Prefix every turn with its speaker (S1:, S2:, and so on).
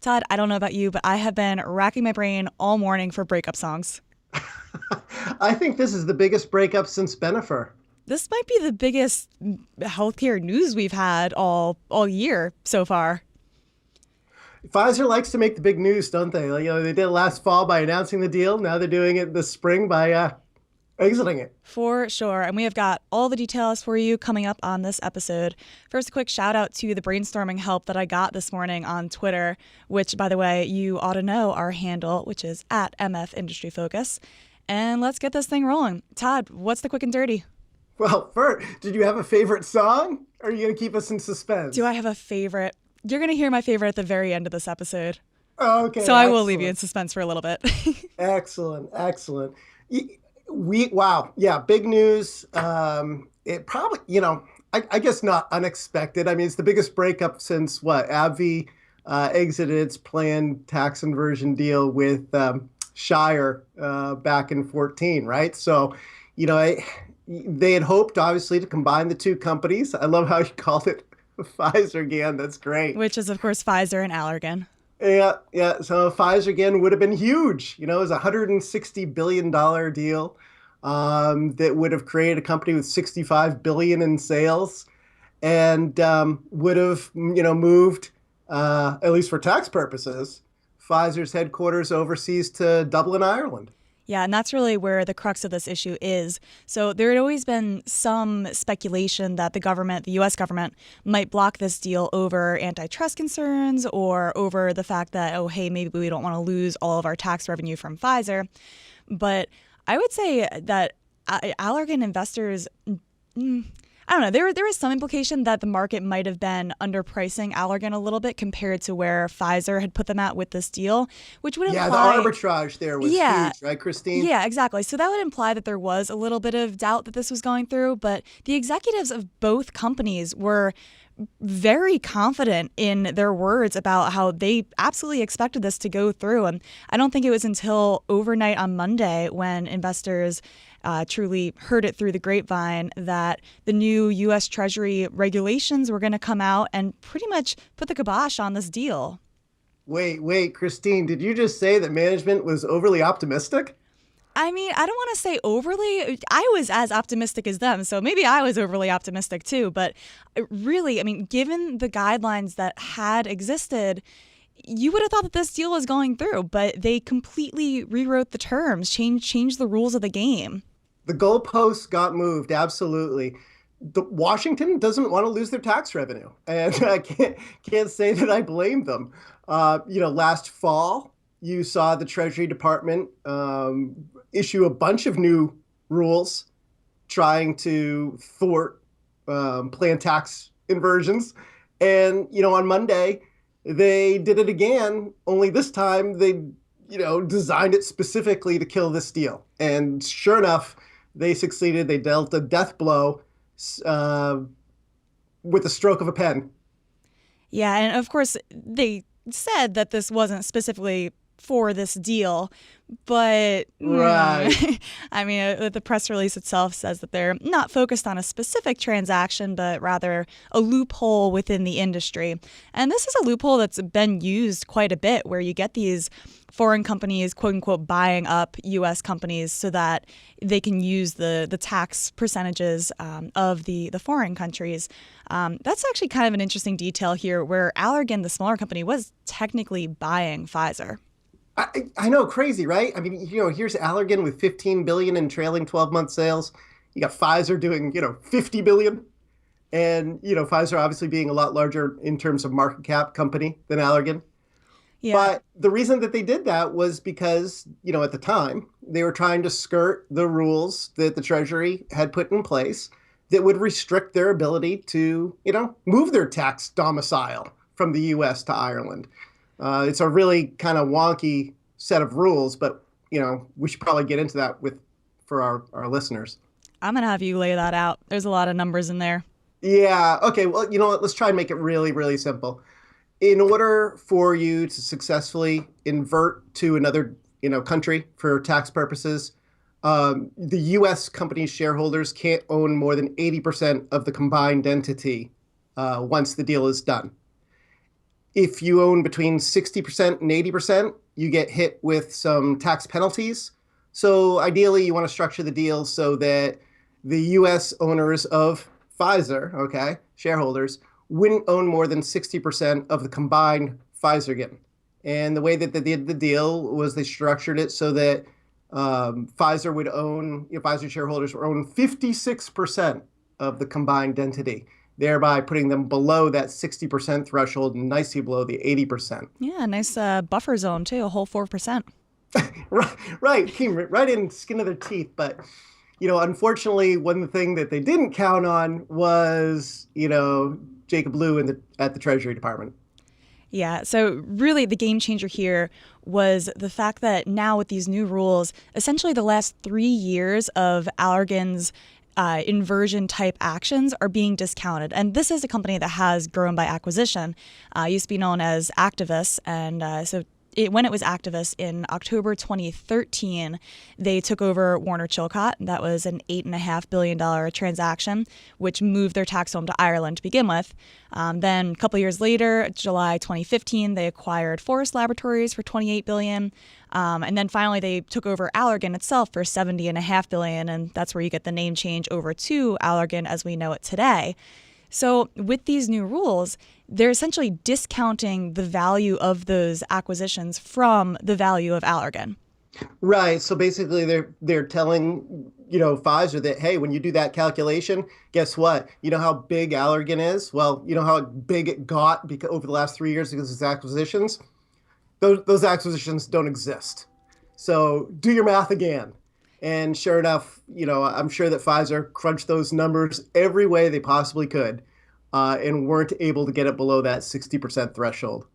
S1: Todd, I don't know about you, but I have been racking my brain all morning for breakup songs.
S2: I think this is the biggest breakup since Benifer.
S1: This might be the biggest healthcare news we've had all year so far.
S2: Pfizer likes to make the big news, don't they? Like, they did it last fall by announcing the deal. Now they're doing it this spring by exiting it.
S1: For sure. And we have got all the details for you coming up on this episode. First, a quick shout out to the brainstorming help that I got this morning on Twitter, which, by the way, you ought to know our handle, which is at MF Industry Focus. And let's get this thing rolling. Todd, what's the quick and dirty?
S2: Well, Bert, did you have a favorite song? Or are you going to keep us in
S1: Do
S2: suspense?
S1: I have a favorite? You're going to hear my favorite at the very end of this episode.
S2: Okay,
S1: So I will leave you in
S2: excellent.
S1: suspense for a little bit.
S2: Excellent, excellent. Wow, yeah, big news. It probably, I guess not unexpected. I mean, it's the biggest breakup since what? AbbVie exited its planned tax inversion deal with Shire back in 14, right? So, you know, I, they had hoped obviously to combine the two companies. I love how you called it Pfizer again. That's great.
S1: Which is, of course, Pfizer and Allergan.
S2: Yeah, yeah. So Pfizer again would have been huge. It was a $160 billion deal that would have created a company with 65 billion in sales, and would have moved at least for tax purposes Pfizer's headquarters overseas to Dublin, Ireland.
S1: Yeah, and that's really where the crux of this issue is. So there had always been some speculation that the government, the US government, might block this deal over antitrust concerns or over the fact that, oh, hey, maybe we don't want to lose all of our tax revenue from Pfizer. But I would say that Allergan investors, I don't know. There was some implication that the market might have been underpricing Allergan a little bit compared to where Pfizer had put them at with this deal, which would
S2: Yeah, the
S1: imply,
S2: arbitrage there was
S1: yeah,
S2: huge, right, Christine?
S1: yeah, exactly. So that would imply that there was a little bit of doubt that this was going through, but the executives of both companies were very confident in their words about how they absolutely expected this to go through. And I don't think it was until overnight on Monday when investors truly heard it through the grapevine that the new U.S. Treasury regulations were going to come out and pretty much put the kibosh on this deal.
S2: Wait, Christine, did you just say that management was overly optimistic?
S1: I mean, I don't want to say overly. I was as optimistic as them, so maybe I was overly optimistic too. But really, I mean, given the guidelines that had existed, you would have thought that this deal was going through, but they completely rewrote the terms, changed the rules of the game.
S2: The goalposts got moved, absolutely. Washington doesn't want to lose their tax revenue, and I can't say that I blame them. Last fall, you saw the Treasury Department issue a bunch of new rules trying to thwart planned tax inversions, and on Monday they did it again. Only this time they designed it specifically to kill this deal, and sure enough they succeeded. They dealt a death blow uh, with a stroke of a pen.
S1: Yeah, and of course, they said that this wasn't specifically for this deal, but
S2: Right.
S1: I mean, the press release itself says that they're not focused on a specific transaction, but rather a loophole within the industry. And this is a loophole that's been used quite a bit where you get these foreign companies, quote unquote, buying up U.S. companies so that they can use the tax percentages of the foreign countries. That's actually kind of an interesting detail here where Allergan, the smaller company, was technically buying Pfizer.
S2: I know, crazy, right? I mean, here's Allergan with 15 billion in trailing 12-month sales. You got Pfizer doing, 50 billion. And, Pfizer obviously being a lot larger in terms of market cap company than Allergan.
S1: Yeah.
S2: But the reason that they did that was because, at the time, they were trying to skirt the rules that the Treasury had put in place that would restrict their ability to, move their tax domicile from the US to Ireland. It's a really kind of wonky set of rules, but, we should probably get into that for our listeners.
S1: I'm going to have you lay that out. There's a lot of numbers in there.
S2: Yeah. Okay. Well, you know what? Let's try and make it really, really simple. In order for you to successfully invert to another, country for tax purposes, the U.S. company's shareholders can't own more than 80% of the combined entity once the deal is done. If you own between 60% and 80%, you get hit with some tax penalties. So ideally, you want to structure the deal so that the US owners of Pfizer, okay, shareholders, wouldn't own more than 60% of the combined Pfizer gain. And the way that they did the deal was they structured it so that Pfizer would own, Pfizer shareholders would own 56% of the combined entity, thereby putting them below that 60% threshold and nicely below the 80%.
S1: Yeah, nice buffer zone too, a whole 4%.
S2: Right, came right in skin of their teeth. But, unfortunately, one thing that they didn't count on was, Jacob Lew at the Treasury Department.
S1: Yeah, so really the game changer here was the fact that now with these new rules, essentially the last 3 years of Allergan's inversion type actions are being discounted. And this is a company that has grown by acquisition, used to be known as Actavis. And when it was Actavis in October 2013, they took over Warner Chilcott. That was an $8.5 billion transaction, which moved their tax home to Ireland to begin with. Then a couple years later, July 2015, they acquired Forest Laboratories for $28 billion. And then finally, they took over Allergan itself for $70.5 billion. And that's where you get the name change over to Allergan as we know it today. So with these new rules, they're essentially discounting the value of those acquisitions from the value of Allergan.
S2: Right. So basically, they're telling Pfizer that, hey, when you do that calculation, guess what? You know how big Allergan is? Well, you know how big it got over the last 3 years because of its acquisitions? Those acquisitions don't exist. So do your math again. And sure enough, I'm sure that Pfizer crunched those numbers every way they possibly could and weren't able to get it below that 60% threshold.